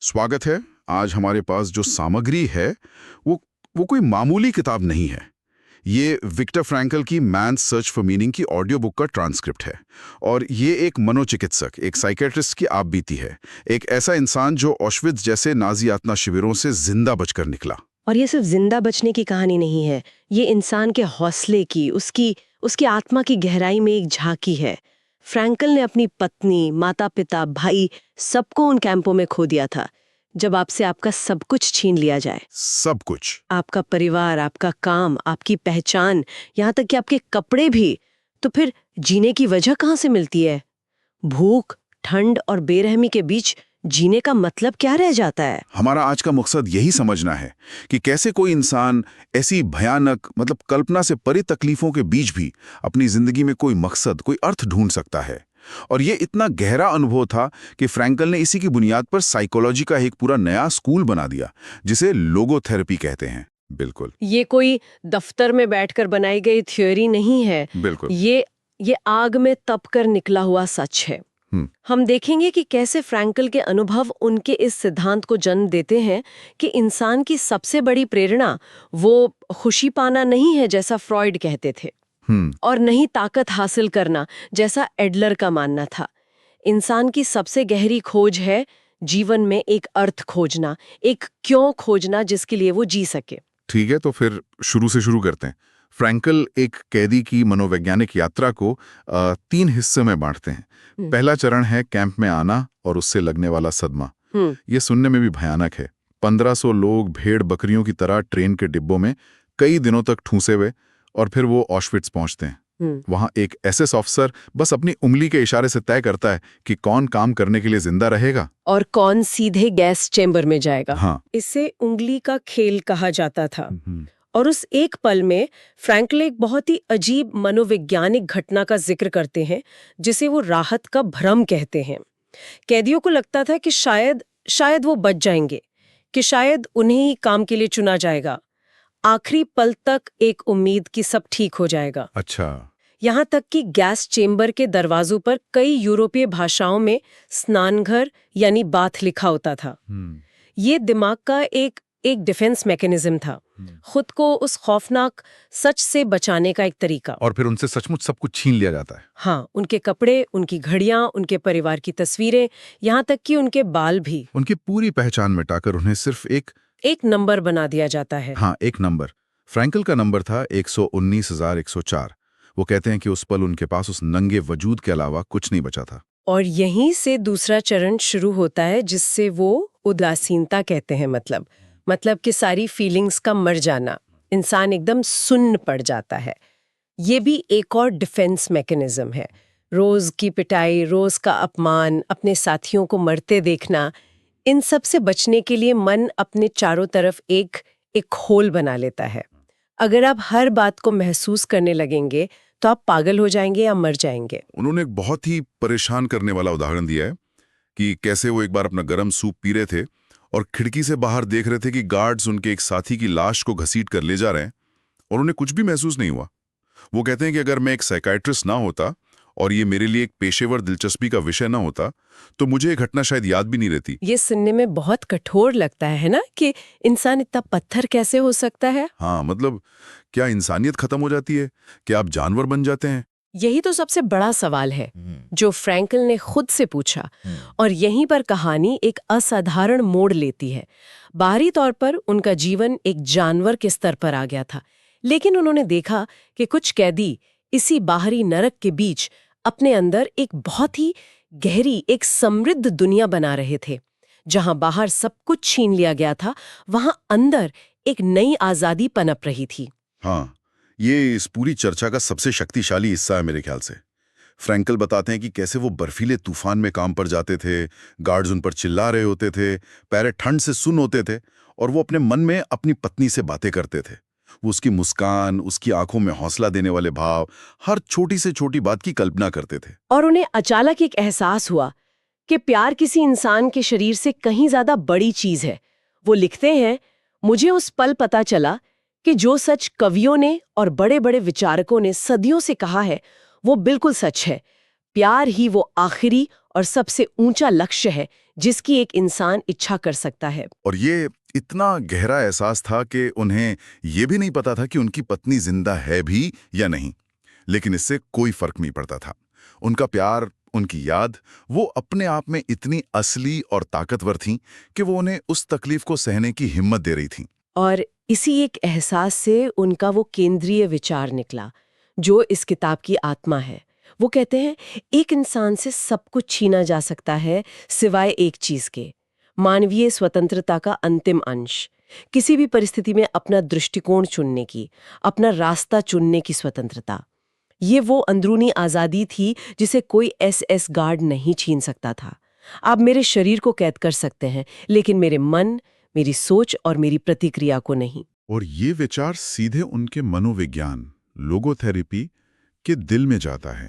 स्वागत है। आज हमारे पास जो सामग्री है वो वो कोई मामूली किताब नहीं है। ये विक्टर फ्रैंकल की मैन्स सर्च फॉर मीनिंग की ऑडियो बुक का ट्रांसक्रिप्ट है। और ये एक मनोचिकित्सक, एक साइकेट्रिस्ट की आप बीती है। एक ऐसा इंसान जो ऑश्विट्ज जैसे नाजी यातना शिविरों से जिंदा बचकर निकला। और ये सिर्फ जिंदा बचने की कहानी नहीं है, ये इंसान के हौसले की, उसकी उसकी आत्मा की गहराई में एक झांकी है। फ्रैंकल ने अपनी पत्नी, माता पिता, भाई सबको उन कैंपों में खो दिया था। जब आपसे आपका सब कुछ छीन लिया जाए, सब कुछ। आपका परिवार, आपका काम, आपकी पहचान, यहाँ तक कि आपके कपड़े भी, तो फिर जीने की वजह कहाँ से मिलती है? भूख, ठंड और बेरहमी के बीच जीने का मतलब क्या रह जाता है? हमारा आज का मकसद यही समझना है कि कैसे कोई इंसान ऐसी भयानक, मतलब कल्पना से परे तकलीफों के बीच भी अपनी जिंदगी में कोई मकसद, कोई अर्थ ढूंढ सकता है। और ये इतना गहरा अनुभव था कि फ्रैंकल ने इसी की बुनियाद पर साइकोलॉजी का एक पूरा नया स्कूल बना दिया, जिसे लोगोथेरेपी कहते हैं। बिल्कुल ये कोई दफ्तर में बैठकर बनाई गई थ्योरी नहीं है। बिल्कुल। ये आग में तप कर निकला हुआ सच है। हम देखेंगे कि कैसे फ्रैंकल के अनुभव उनके इस सिद्धांत को जन्म देते हैं कि इंसान की सबसे बड़ी प्रेरणा वो खुशी पाना नहीं है, जैसा फ्रॉइड कहते थे, और नहीं ताकत हासिल करना, जैसा एडलर का मानना था। इंसान की सबसे गहरी खोज है जीवन में एक अर्थ खोजना, एक क्यों खोजना, जिसके लिए वो जी सके। ठीक है, तो फिर शुरू से शुरू करते हैं। फ्रैंकल एक कैदी की मनोवैज्ञानिक यात्रा को 3 हिस्से में बांटते हैं। पहला चरण है कैंप में आना और उससे लगने वाला सदमा। ये सुनने में भी भयानक है। 1500 लोग भेड़ बकरियों की तरह ट्रेन के डिब्बों में कई दिनों तक ठूंसे हुए, और फिर वो ऑश्विट्ज पहुंचते हैं। वहां एक एसएस ऑफिसर बस अपनी उंगली के इशारे से तय करता है कि कौन काम करने के लिए जिंदा रहेगा और कौन सीधे गैस चेंबर में जाएगा। हाँ। इसे उंगली का खेल कहा जाता था। और उस एक पल में फ्रैंकल एक बहुत ही अजीब मनोवैज्ञानिक घटना का जिक्र करते हैं, जिसे वो राहत का भ्रम कहते हैं। कैदियों को लगता था कि शायद वो बच जाएंगे, कि शायद उन्हें ही काम के लिए चुना जाएगा। आखिरी पल तक एक उम्मीद कि सब ठीक हो जाएगा। अच्छा। यहाँ तक कि गैस चेंबर के दरवाजों पर कई यूरोपीय भाषाओं में स्नानघर यानी बाथ लिखा होता था। ये दिमाग का एक डिफेंस मैकेनिज्म था, खुद को उस खौफनाक सच से बचाने का एक तरीका। और फिर उनसे सचमुच सब कुछ छीन लिया जाता है। हाँ, उनके कपड़े, उनकी घड़ियां, उनके परिवार की तस्वीरें, यहाँ तक कि उनके बाल भी। उनकी पूरी पहचान मिटाकर उन्हें सिर्फ एक नंबर बना दिया जाता है। हाँ, एक नंबर। फ्रैंकल का नंबर था 119,104। वो कहते हैं कि उस पल उनके पास उस नंगे वजूद के अलावा कुछ नहीं बचा था। और यहीं से दूसरा चरण शुरू होता है, जिससे वो उदासीनता कहते हैं। मतलब कि सारी फीलिंग्स का मर जाना, इंसान एकदम सुन्न पड़ जाता है। ये भी एक और डिफेंस मैकेनिज्म है। रोज की पिटाई, रोज का अपमान, अपने साथियों को मरते देखना, इन सब से बचने के लिए मन अपने चारों तरफ एक होल बना लेता है। अगर आप हर बात को महसूस करने लगेंगे तो आप पागल हो जाएंगे या मर जाएंगे। उन्होंने एक बहुत ही परेशान करने वाला उदाहरण दिया है कि कैसे वो एक बार अपना गर्म सूप पी रहे थे और खिड़की से बाहर देख रहे थे कि गार्ड्स उनके एक साथी की लाश को घसीट कर ले जा रहे हैं, और उन्हें कुछ भी महसूस नहीं हुआ। वो कहते हैं कि अगर मैं एक साइकाइट्रिस्ट ना होता और ये मेरे लिए एक पेशेवर दिलचस्पी का विषय ना होता, तो मुझे ये घटना शायद याद भी नहीं रहती। ये सुनने में बहुत कठोर लगता है ना, कि इंसान इतना पत्थर कैसे हो सकता है। हाँ, मतलब क्या इंसानियत खत्म हो जाती है? क्या आप जानवर बन जाते हैं? यही तो सबसे बड़ा सवाल है जो फ्रैंकल ने खुद से पूछा। और यहीं पर कहानी एक असाधारण मोड़ लेती है। बाहरी तौर पर उनका जीवन एक जानवर के स्तर पर आ गया था, लेकिन उन्होंने देखा कि कुछ कैदी इसी बाहरी नरक के बीच अपने अंदर एक बहुत ही गहरी, एक समृद्ध दुनिया बना रहे थे। जहां बाहर सब कुछ छीन लिया गया था, वहां अंदर एक नई आजादी पनप रही थी। हाँ, ये इस पूरी चर्चा का सबसे शक्तिशाली हिस्सा है मेरे ख्याल से। फ्रैंकल बताते हैं कि कैसे वो बर्फीले तूफान में काम पर जाते थे, गार्ड्स उन पर चिल्ला रहे होते थे, पैरे ठंड से सुन्न होते थे, और वो अपने मन में अपनी पत्नी से बातें करते थे। वो उसकी मुस्कान, उसकी आंखों में हौसला देने वाले भाव, हर छोटी से छोटी बात की कल्पना करते थे। और उन्हें अचानक एक एहसास हुआ कि प्यार किसी इंसान के शरीर से कहीं ज्यादा बड़ी चीज है। वो लिखते हैं, मुझे उस पल पता चला कि जो सच कवियों ने और बड़े बड़े विचारकों ने सदियों से कहा है, वो बिल्कुल सच है। प्यार ही वो आखिरी और सबसे ऊंचा लक्ष्य है जिसकी एक इंसान इच्छा कर सकता है। और ये इतना गहरा एहसास था कि उन्हें ये भी नहीं पता था कि उनकी पत्नी जिंदा है भी या नहीं, लेकिन इससे कोई फर्क नहीं पड़ता था। उनका प्यार, उनकी याद, वो अपने आप में इतनी असली और ताकतवर थीं कि वो उन्हें उस तकलीफ को सहने की हिम्मत दे रही थीं। और इसी एक एहसास से उनका वो केंद्रीय विचार निकला, जो इस किताब की आत्मा है। वो कहते हैं, एक इंसान से सब कुछ छीना जा सकता है सिवाय एक चीज के, मानवीय स्वतंत्रता का अंतिम अंश। किसी भी परिस्थिति में अपना दृष्टिकोण चुनने की, अपना रास्ता चुनने की स्वतंत्रता। ये वो अंदरूनी आजादी थी जिसे कोई एसएस गार्ड नहीं छीन सकता था। आप मेरे शरीर को कैद कर सकते हैं, लेकिन मेरे मन, मेरी सोच और मेरी प्रतिक्रिया को नहीं। और ये विचार सीधे उनके मनोविज्ञान, लोगोथेरेपी के दिल में जाता है।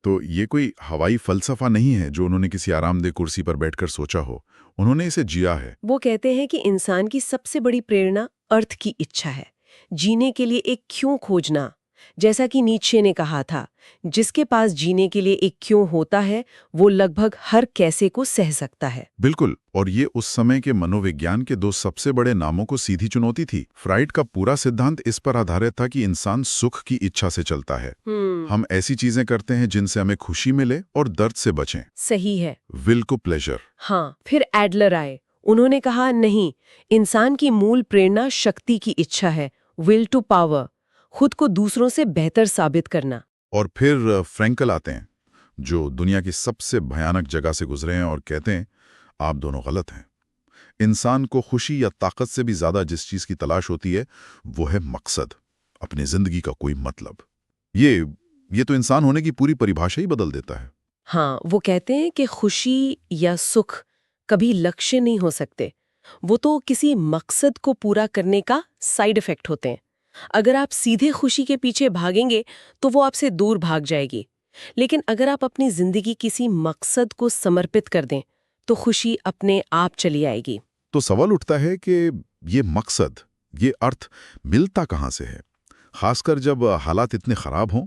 तो ये कोई हवाई फलसफा नहीं है जो उन्होंने किसी आरामदेह कुर्सी पर बैठकर सोचा हो, उन्होंने इसे जिया है। वो कहते हैं कि इंसान की सबसे बड़ी प्रेरणा अर्थ की इच्छा है, जीने के लिए एक क्यों खोजना। जैसा कि नीत्शे ने कहा था, जिसके पास जीने के लिए एक क्यों होता है, वो लगभग हर कैसे को सह सकता है। बिल्कुल, और ये उस समय के मनोविज्ञान के दो सबसे बड़े नामों को सीधी चुनौती थी। फ्राइड का पूरा सिद्धांत इस पर आधारित था कि इंसान सुख की इच्छा से चलता है। हम ऐसी चीजें करते हैं जिनसे हमें खुशी मिले और दर्द से बचें। सही है। विल को प्लेजर। हाँ, फिर एडलर आए। उन्होंने कहा, नहीं, इंसान की मूल प्रेरणा शक्ति की इच्छा है, विल टू पावर, खुद को दूसरों से बेहतर साबित करना। और फिर फ्रैंकल आते हैं, जो दुनिया की सबसे भयानक जगह से गुजरे हैं और कहते हैं, आप दोनों गलत हैं। इंसान को खुशी या ताकत से भी ज्यादा जिस चीज की तलाश होती है, वो है मकसद, अपनी जिंदगी का कोई मतलब। ये तो इंसान होने की पूरी परिभाषा ही बदल देता है। हाँ, वो कहते हैं कि खुशी या सुख कभी लक्ष्य नहीं हो सकते, वो तो किसी मकसद को पूरा करने का साइड इफेक्ट होते हैं। अगर आप सीधे खुशी के पीछे भागेंगे तो वो आपसे दूर भाग जाएगी, लेकिन अगर आप अपनी जिंदगी किसी मकसद को समर्पित कर दें तो खुशी अपने आप चली आएगी। तो सवाल उठता है कि ये मकसद, ये अर्थ मिलता कहाँ से है, खासकर जब हालात इतने खराब हों।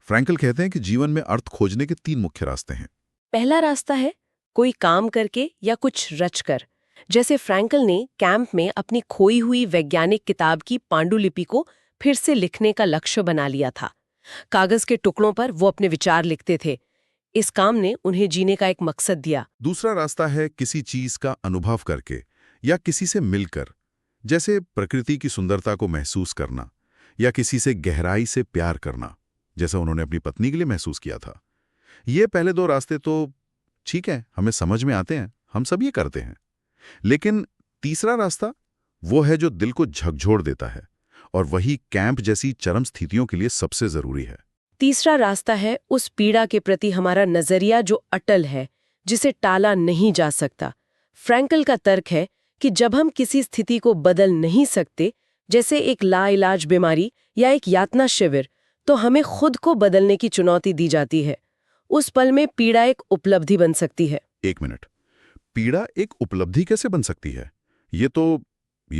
फ्रैंकल कहते हैं कि जीवन में अर्थ खोजने के 3 मुख्य रास्ते हैं। पहला रास्ता है कोई काम करके या कुछ रचकर, जैसे फ्रैंकल ने कैंप में अपनी खोई हुई वैज्ञानिक किताब की पांडुलिपि को फिर से लिखने का लक्ष्य बना लिया था। कागज के टुकड़ों पर वो अपने विचार लिखते थे। इस काम ने उन्हें जीने का एक मकसद दिया। दूसरा रास्ता है किसी चीज का अनुभव करके या किसी से मिलकर, जैसे प्रकृति की सुंदरता को महसूस करना या किसी से गहराई से प्यार करना, जैसा उन्होंने अपनी पत्नी के लिए महसूस किया था। ये पहले 2 रास्ते तो ठीक है, हमें समझ में आते हैं, हम सब ये करते हैं। लेकिन तीसरा रास्ता वो है जो दिल को झकझोर देता है, और वही कैंप जैसी चरम स्थितियों के लिए सबसे जरूरी है। तीसरा रास्ता है उस पीड़ा के प्रति हमारा नजरिया जो अटल है, जिसे टाला नहीं जा सकता। फ्रैंकल का तर्क है कि जब हम किसी स्थिति को बदल नहीं सकते, जैसे एक लाइलाज बीमारी या एक यातना शिविर, तो हमें खुद को बदलने की चुनौती दी जाती है। उस पल में पीड़ा एक उपलब्धि बन सकती है। 1 मिनट, पीड़ा एक उपलब्धि कैसे बन सकती है? ये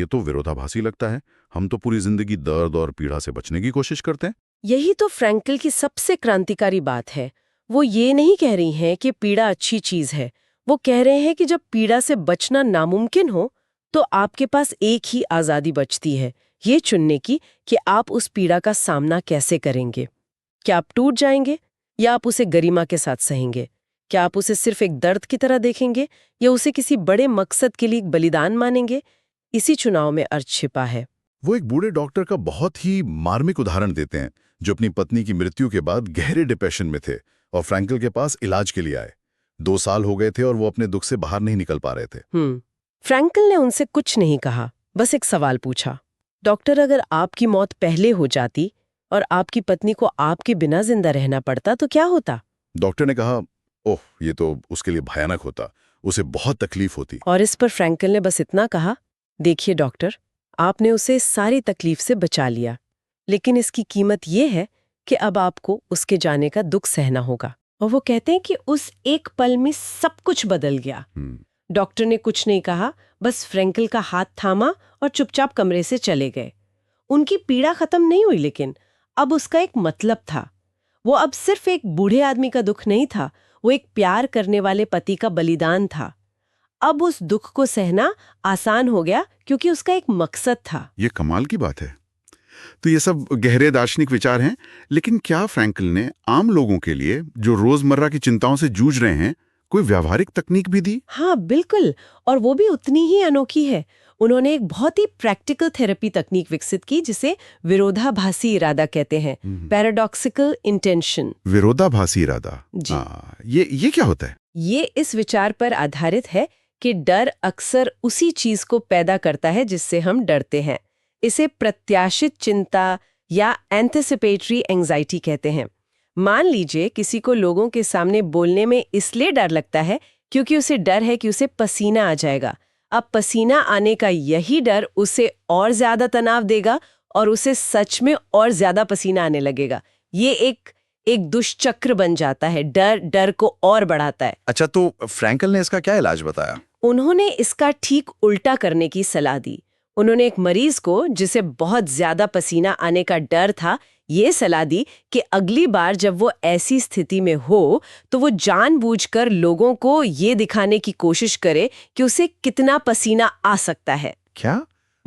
तो विरोधाभासी लगता है। हम तो पूरी जिंदगी दर्द और पीड़ा से बचने की कोशिश करते हैं। यही तो फ्रैंकल की सबसे क्रांतिकारी बात है। वो ये नहीं कह रही हैं कि पीड़ा अच्छी चीज है। वो कह रहे हैं कि जब पीड़ा से बचना नामुमकिन हो, तो आपके पास एक ही आजादी बचती है, ये चुनने की कि आप उस पीड़ा का सामना कैसे करेंगे। क्या आप टूट जाएंगे या आप उसे गरिमा के साथ सहेंगे? क्या आप उसे सिर्फ एक दर्द की तरह देखेंगे या उसे किसी बड़े मकसद के लिए एक बलिदान मानेंगे? इसी चुनाव में अर्थ छिपा है। वो एक बूढ़े डॉक्टर का बहुत ही मार्मिक उदाहरण देते हैं, जो अपनी पत्नी की मृत्यु के बाद गहरे डिप्रेशन में थे और फ्रैंकल के पास इलाज के लिए आए। 2 साल हो गए थे और वो अपने दुख से बाहर नहीं निकल पा रहे थे। फ्रैंकल ने उनसे कुछ नहीं कहा, बस एक सवाल पूछा, डॉक्टर, अगर आपकी मौत पहले हो जाती और आपकी पत्नी को आपके बिना जिंदा रहना पड़ता तो क्या होता? डॉक्टर ने कहा, ओह, ये तो उसके लिए भयानक होता, उसे बहुत तकलीफ होती। और इस पर फ्रैंकल ने बस इतना कहा, देखिए डॉक्टर, आपने उसे सारी तकलीफ से बचा लिया, लेकिन इसकी कीमत ये है कि अब आपको उसके जाने का दुख सहना होगा। और वो कहते हैं कि उस एक पल में सब कुछ बदल गया। डॉक्टर ने कुछ नहीं कहा, बस फ्रैंकल का हाथ थामा और चुपचाप कमरे से चले गए। उनकी पीड़ा खत्म नहीं हुई, लेकिन अब उसका एक मतलब था। वो अब सिर्फ एक बूढ़े आदमी का दुख नहीं था, वो एक प्यार करने वाले पति का बलिदान था। अब उस दुख को सहना आसान हो गया क्योंकि उसका एक मकसद था। ये कमाल की बात है। तो ये सब गहरे दार्शनिक विचार हैं, लेकिन क्या फ्रैंकल ने आम लोगों के लिए जो रोजमर्रा की चिंताओं से जूझ रहे हैं कोई व्यावहारिक तकनीक भी दी? हाँ बिल्कुल, और वो भी उतनी ही अनोखी है। उन्होंने एक बहुत ही प्रैक्टिकल थेरेपी तकनीक विकसित की जिसे विरोधाभासी इरादा कहते हैं, पैराडॉक्सिकल इंटेंशन। विरोधाभासी इरादा, जी। ये क्या होता है? ये इस विचार पर आधारित है कि डर अक्सर उसी चीज को पैदा करता है जिससे हम डरते हैं। इसे प्रत्याशित चिंता या एंटिसिपेटरी एंजाइटी कहते हैं। मान लीजिए किसी को लोगों के सामने बोलने में इसलिए डर लगता है क्योंकि उसे डर है कि उसे पसीना आ जाएगा। अब पसीना आने का यही डर उसे और ज्यादा तनाव देगा और उसे सच में और ज्यादा पसीना आने लगेगा। ये एक दुष्चक्र बन जाता है, डर को और बढ़ाता है। अच्छा, तो फ्रैंकल ने इसका क्या इलाज बताया? उन्होंने इसका ठीक उल्टा करने की सलाह दी। उन्होंने एक मरीज को जिसे बहुत ज्यादा पसीना आने का डर था, ये सलाह दी कि अगली बार जब वो ऐसी स्थिति में हो तो वो जानबूझकर लोगों को ये दिखाने की कोशिश करे कि उसे कितना पसीना आ सकता है। क्या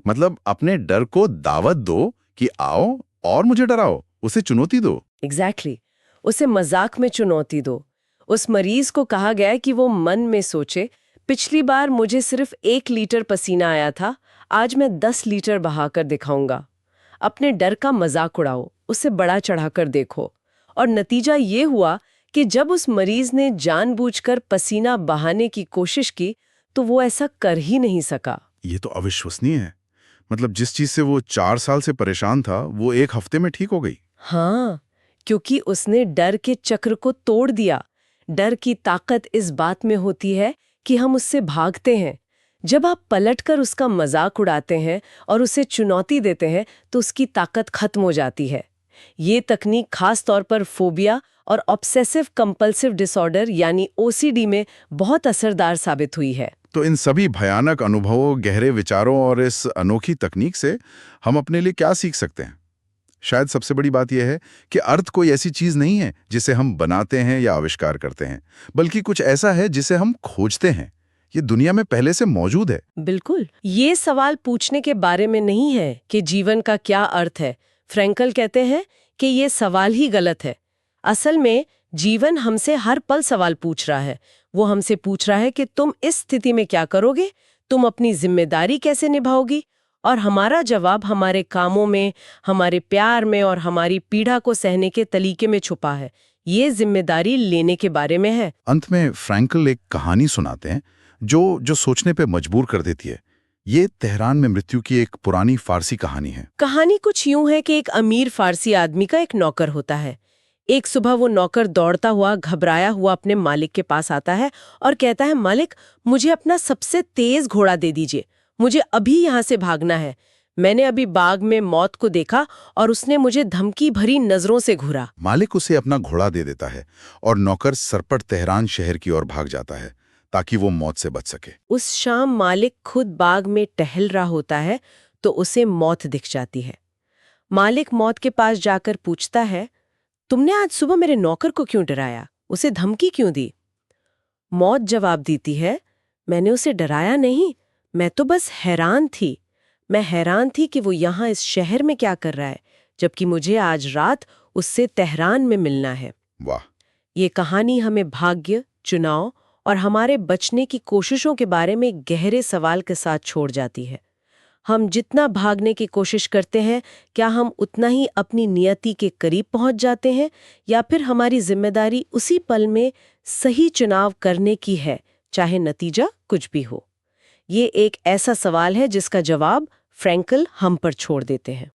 मतलब अपने डर को दावत दो कि आओ और मुझे डराओ, उसे चुनौती दो। एग्जैक्टली, उसे मजाक में चुनौती दो। उस मरीज को कहा गया कि वो मन में सोचे, पिछली बार मुझे सिर्फ 1 लीटर पसीना आया था, आज मैं 10 लीटर बहाकर दिखाऊंगा। अपने डर का मजाक उड़ाओ, उसे बड़ा चढ़ाकर देखो। और नतीजा ये हुआ कि जब उस मरीज ने जानबूझकर पसीना बहाने की कोशिश की तो वो ऐसा कर ही नहीं सका। ये तो अविश्वसनीय है। मतलब जिस चीज से वो 4 साल से परेशान था वो 1 हफ्ते में ठीक हो गई। हाँ, क्योंकि उसने डर के चक्र को तोड़ दिया। डर की ताकत इस बात में होती है कि हम उससे भागते हैं। जब आप पलटकर उसका मजाक उड़ाते हैं और उसे चुनौती देते हैं तो उसकी ताकत खत्म हो जाती है। ये तकनीक खास तौर पर फोबिया और ऑब्सेसिव कंपल्सिव डिसऑर्डर यानी ओसीडी में बहुत असरदार साबित हुई है। तो इन सभी भयानक अनुभवों, गहरे विचारों और इस अनोखी तकनीक से हम अपने लिए क्या सीख सकते हैं? शायद सबसे बड़ी बात यह है कि अर्थ कोई ऐसी चीज नहीं है जिसे हम बनाते हैं या आविष्कार करते हैं, बल्कि कुछ ऐसा है जिसे हम खोजते हैं। ये दुनिया में पहले से मौजूद है। बिल्कुल, ये सवाल पूछने के बारे में नहीं है कि जीवन का क्या अर्थ है। फ्रैंकल कहते हैं कि ये सवाल ही गलत है। असल में जीवन हमसे हर पल सवाल पूछ रहा है। वो हमसे पूछ रहा है कि तुम इस स्थिति में क्या करोगे, तुम अपनी जिम्मेदारी कैसे निभाओगी। और हमारा जवाब हमारे कामों में, हमारे प्यार में और हमारी पीड़ा को सहने के तरीके में छुपा है। ये जिम्मेदारी लेने के बारे में है। अंत में फ्रैंकल एक कहानी सुनाते हैं जो सोचने पे मजबूर कर देती है। ये तेहरान में मृत्यु की एक पुरानी फारसी कहानी है। कहानी कुछ यूं है कि एक अमीर फारसी आदमी का एक नौकर होता है। एक सुबह वो नौकर दौड़ता हुआ, घबराया हुआ अपने मालिक के पास आता है और कहता है, मालिक, मुझे अपना सबसे तेज घोड़ा दे दीजिए, मुझे अभी यहाँ से भागना है। मैंने अभी बाग में मौत को देखा और उसने मुझे धमकी भरी नजरों से घूरा। मालिक उसे अपना घोड़ा दे देता है और नौकर सरपट तेहरान शहर की ओर भाग जाता है ताकि वो मौत से बच सके। उस शाम मालिक खुद बाग में टहल रहा होता है तो उसे मौत दिख जाती है। मालिक मौत के पास जाकर पूछता है, तुमने आज सुबह मेरे नौकर को क्यों डराया, उसे धमकी क्यों दी? मौत जवाब देती है, मैंने उसे डराया नहीं, मैं तो बस हैरान थी। मैं हैरान थी कि वो यहाँ इस शहर में क्या कर रहा है, जबकि मुझे आज रात उससे तेहरान में मिलना है। वाह! ये कहानी हमें भाग्य, चुनाव और हमारे बचने की कोशिशों के बारे में गहरे सवाल के साथ छोड़ जाती है। हम जितना भागने की कोशिश करते हैं, क्या हम उतना ही अपनी नियति के करीब पहुंच जाते हैं, या फिर हमारी जिम्मेदारी उसी पल में सही चुनाव करने की है, चाहे नतीजा कुछ भी हो? ये एक ऐसा सवाल है जिसका जवाब फ्रैंकल हम पर छोड़ देते हैं।